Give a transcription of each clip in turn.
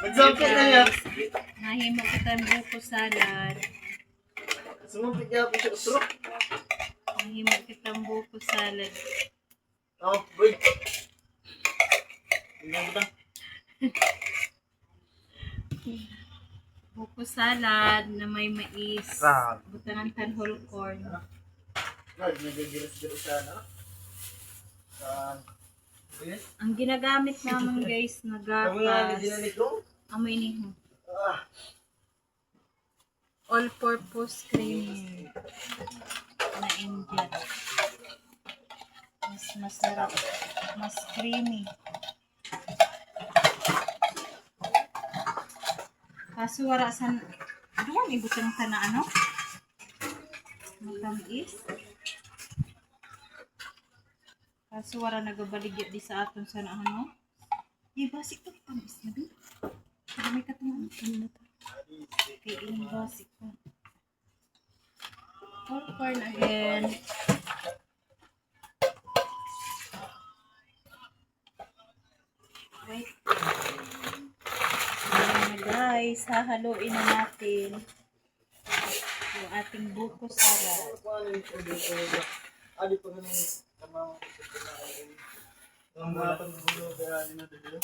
Nagsapit na niya. Nahimo kita ng buko salad. Sumapit niya po siya usro. Nahimo kita ng buko salad. Oh, boy. Tingnan mo. Buko salad na may mais. Sarap. Butangan tanghol corn. God, nagagiras-giras siya, no? Yes? Ang ginagamit naman guys na gatas. Amoy niho. All-purpose cream na Indian. Mas masarap. Mas creamy. Kaso wala san... Doon, ibutang ka na ano? Matamis. Kaso wala nagabaligya di sa aton sa ano? Basic to. Tamis na din. May katungan. Ano na to? Okay, basic to. Popcorn again. Wait. Ayan na guys. Hahaluin na natin yung ating buko salad. Adi po ng tamang ang mga pagbulo kaya nila dito.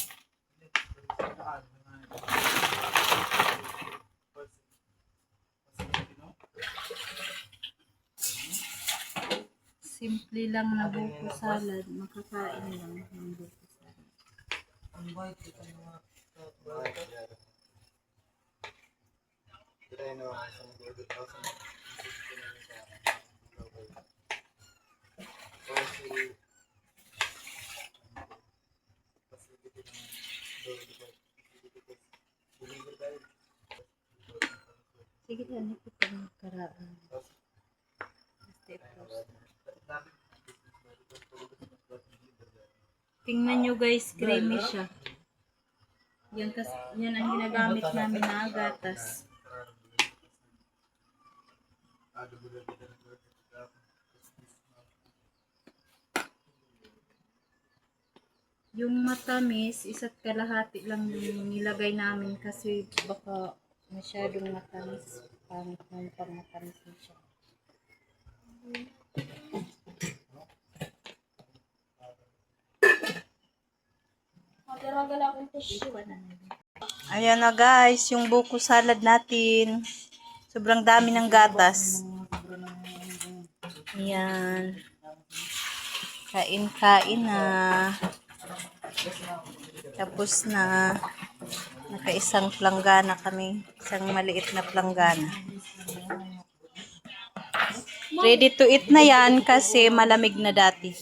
Simple lang na buko salad. Makakain lang ng buko salad. Ang bait ito mga Sige lang, ito pa magkaraan. Tingnan nyo guys, creamy siya. Yan ang ginagamit namin na gatas. Yung matamis, isa't kalahati lang yung nilagay namin kasi baka masyadong matamis. Pangit ng pangmatamis na siya. Ayan na guys, yung buko salad natin. Sobrang dami ng gatas. Ayan. Kain-kain na. Tapos na. Naka-isang planggana kami. Isang maliit na planggana. Ready to eat na yan kasi malamig na dati.